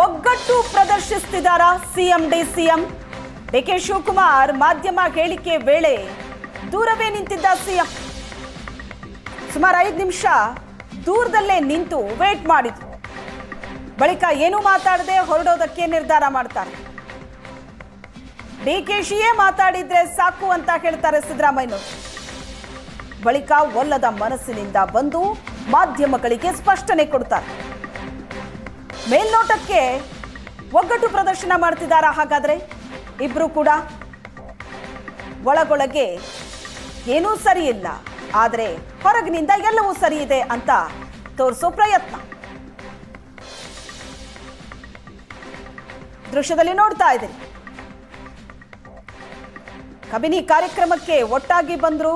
ಒಗ್ಗಟ್ಟು ಪ್ರದರ್ಶಿಸುತ್ತಿದ್ದಾರಾ CM DCM? DK Shivakumar ಮಾಧ್ಯಮ ಹೇಳಿಕೆ ವೇಳೆ ದೂರವೇ ನಿಂತಿದ್ದ ಸಿಎಂ ಸುಮಾರು 5 ನಿಮಿಷ ದೂರದಲ್ಲೇ ನಿಂತು ವೇಟ್ ಮಾಡಿದ್ರು. ಬಳಿಕ ಏನೂ ಮಾತಾಡದೆ ಹೊರಡೋದಕ್ಕೆ ನಿರ್ಧಾರ ಮಾಡ್ತಾರೆ. ಡಿಕೆಶಿಯೇ ಮಾತಾಡಿದ್ರೆ ಸಾಕು ಅಂತ ಹೇಳ್ತಾರೆ ಸಿದ್ದರಾಮಯ್ಯನವರು. ಬಳಿಕ ಒಲ್ಲದ ಮನಸ್ಸಿನಿಂದ ಬಂದು ಮಾಧ್ಯಮಗಳಿಗೆ ಸ್ಪಷ್ಟನೆ ಕೊಡ್ತಾರೆ. ಮೇಲ್ನೋಟಕ್ಕೆ ಒಗ್ಗಟ್ಟು ಪ್ರದರ್ಶನ ಮಾಡ್ತಿದ್ದಾರಾ? ಹಾಗಾದ್ರೆ ಇಬ್ರು ಕೂಡ ಒಳಗೊಳಗೆ ಏನೂ ಸರಿ ಇಲ್ಲ, ಆದರೆ ಹೊರಗಿನಿಂದ ಎಲ್ಲವೂ ಸರಿ ಇದೆ ಅಂತ ತೋರಿಸೋ ಪ್ರಯತ್ನ ದೃಶ್ಯದಲ್ಲಿ ನೋಡ್ತಾ ಇದ್ದೀರಿ. ಕಬಿನಿ ಕಾರ್ಯಕ್ರಮಕ್ಕೆ ಒಟ್ಟಾಗಿ ಬಂದ್ರು,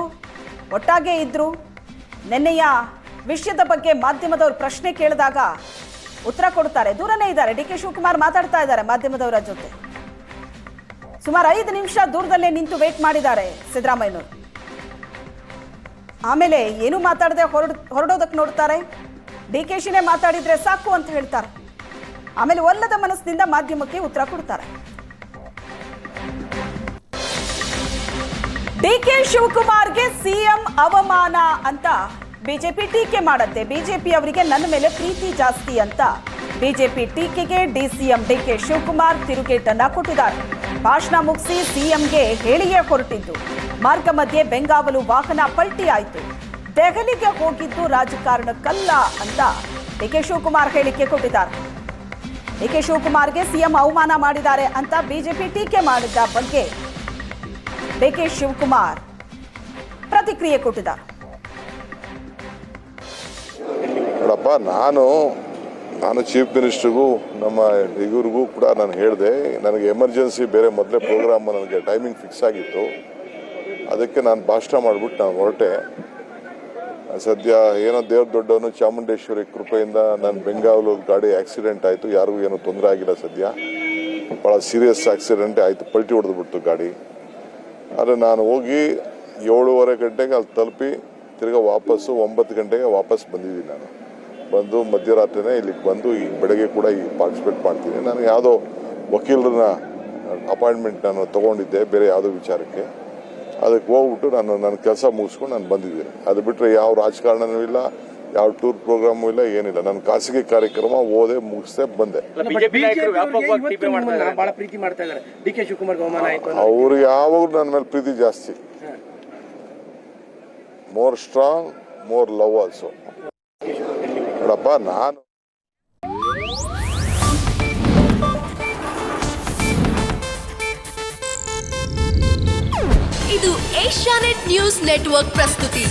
ಒಟ್ಟಾಗೇ ಇದ್ರು. ನಿನ್ನೆಯ ವಿಷಯದ ಬಗ್ಗೆ ಮಾಧ್ಯಮದವರು ಪ್ರಶ್ನೆ ಕೇಳಿದಾಗ ಉತ್ತರ ಕೊಡ್ತಾರೆ. ದೂರನೇ ಇದ್ದಾರೆ. ಡಿಕೆ ಶಿವಕುಮಾರ್ ಮಾತಾಡ್ತಾ ಇದ್ದಾರೆ ಮಾಧ್ಯಮದವರ ಜೊತೆ. ಸುಮಾರು 5 ನಿಮಿಷ ದೂರದಲ್ಲೇ ನಿಂತು ವೇಟ್ ಮಾಡಿದ್ದಾರೆ ಸಿದ್ದರಾಮಯ್ಯನವರು. ಆಮೇಲೆ ಏನು ಮಾತಾಡದೆ ಹೊರಡೋದಕ್ಕೆ ನೋಡ್ತಾರೆ. ಡಿಕೆಶಿನೇ ಮಾತಾಡಿದ್ರೆ ಸಾಕು ಅಂತ ಹೇಳ್ತಾರೆ. ಆಮೇಲೆ ಒಲ್ಲದ ಮನಸ್ಸಿನಿಂದ ಮಾಧ್ಯಮಕ್ಕೆ ಉತ್ತರ ಕೊಡ್ತಾರೆ. ಡಿಕೆ ಶಿವಕುಮಾರ್ಗೆ ಸಿಎಂ ಅವಮಾನ ಅಂತ ಬಿಜೆಪಿ ಟೀಕೆ ಮಾಡುತ್ತೆ. ಬಿಜೆಪಿ ಅವರಿಗೆ ನನ್ನ ಮೇಲೆ ಪ್ರೀತಿ ಜಾಸ್ತಿ ಅಂತ ಬಿಜೆಪಿ ಟೀಕೆಗೆ ಡಿಸಿಎಂ ಡಿಕೆ ಶಿವಕುಮಾರ್ ತಿರುಗೇಟನ್ನ ಕೊಟ್ಟಿದ್ದಾರೆ. ಭಾಷಣ ಮುಗಿಸಿ ಸಿಎಂಗೆ ಹೇಳಿಯೇ ಹೊರಟಿದ್ದು. ಮಾರ್ಗ ಮಧ್ಯೆ ಬೆಂಗಾವಲು ವಾಹನ ಪಲ್ಟಿ ಆಯಿತು. ದೆಹಲಿಗೆ ಹೋಗಿದ್ದು ರಾಜಕಾರಣಕ್ಕಲ್ಲ ಅಂತ ಡಿಕೆ ಶಿವಕುಮಾರ್ ಹೇಳಿಕೆ ಕೊಟ್ಟಿದ್ದಾರೆ. ಡಿಕೆ ಶಿವಕುಮಾರ್ಗೆ ಸಿಎಂ ಅವಮಾನ ಮಾಡಿದ್ದಾರೆ ಅಂತ ಬಿಜೆಪಿ ಟೀಕೆ ಮಾಡಿದ್ದ ಬಗ್ಗೆ ಡಿಕೆ ಶಿವಕುಮಾರ್ ಪ್ರತಿಕ್ರಿಯೆ ಕೊಟ್ಟಿದ್ದಾರೆ. ನೋಡಪ್ಪ, ನಾನು ಚೀಫ್ ಮಿನಿಸ್ಟರ್ಗೂ ನಮ್ಮ ಇವ್ರಿಗೂ ಕೂಡ ನಾನು ಹೇಳಿದೆ, ನನಗೆ ಎಮರ್ಜೆನ್ಸಿ ಬೇರೆ ಮೊದಲೇ ಪ್ರೋಗ್ರಾಮ್ ನನಗೆ ಟೈಮಿಂಗ್ ಫಿಕ್ಸ್ ಆಗಿತ್ತು. ಅದಕ್ಕೆ ನಾನು ಭಾಷಣ ಮಾಡಿಬಿಟ್ಟು ನಾನು ಹೊರಟೆ. ಸದ್ಯ ಏನೋ ದೇವ್ರ ದೊಡ್ಡವನು ಚಾಮುಂಡೇಶ್ವರಿ ಕೃಪೆಯಿಂದ ನನ್ನ ಬೆಂಗಾವಲು ಗಾಡಿ ಆಕ್ಸಿಡೆಂಟ್ ಆಯಿತು. ಯಾರಿಗೂ ಏನೂ ತೊಂದರೆ ಆಗಿಲ್ಲ. ಸದ್ಯ ಭಾಳ ಸೀರಿಯಸ್ ಆಕ್ಸಿಡೆಂಟೇ ಆಯಿತು. ಪಲ್ಟಿ ಹೊಡೆದ್ಬಿಡ್ತು ಗಾಡಿ. ಆದರೆ ನಾನು ಹೋಗಿ 7:30 ಗಂಟೆಗೆ ಅಲ್ಲಿ ತಲುಪಿ ತಿರ್ಗಾ ವಾಪಸ್ಸು 9 ಗಂಟೆಗೆ ವಾಪಸ್ ಬಂದಿದ್ದೀನಿ. ನಾನು ಬಂದು ಮಧ್ಯರಾತ್ರಿನೇ ಇಲ್ಲಿಗೆ ಬಂದು ಈ ಬೆಳಗ್ಗೆ ಕೂಡ ಈಗ ಪಾರ್ಟಿಸಿಪೇಟ್ ಮಾಡ್ತೀನಿ. ನಾನು ಯಾವುದೋ ವಕೀಲರನ್ನ ಅಪಾಯಿಂಟ್ಮೆಂಟ್ ನಾನು ತೊಗೊಂಡಿದ್ದೆ ಬೇರೆ ಯಾವುದೋ ವಿಚಾರಕ್ಕೆ. ಅದಕ್ಕೆ ಹೋಗ್ಬಿಟ್ಟು ನನ್ನ ಕೆಲಸ ಮುಗಿಸ್ಕೊಂಡು ನಾನು ಬಂದಿದ್ದೀನಿ. ಅದು ಬಿಟ್ಟರೆ ಯಾವ ರಾಜಕಾರಣನೂ ಇಲ್ಲ, ಯಾವ ಟೂರ್ ಪ್ರೋಗ್ರಾಮು ಇಲ್ಲ, ಏನಿಲ್ಲ. ನನ್ನ ಖಾಸಗಿ ಕಾರ್ಯಕ್ರಮ ಓದೆ ಮುಗಿಸ್ದೆ ಬಂದೆ. ಅವ್ರಿಗೆ ಯಾವಾಗಲೂ ನನ್ನ ಮೇಲೆ ಪ್ರೀತಿ ಜಾಸ್ತಿ. More strong, more love also. ನೋಡಪ್ಪ, ನಾನು ಇದು ಏಷ್ಯಾನೆಟ್ ನ್ಯೂಸ್ ನೆಟ್ವರ್ಕ್ ಪ್ರಸ್ತುತಿ.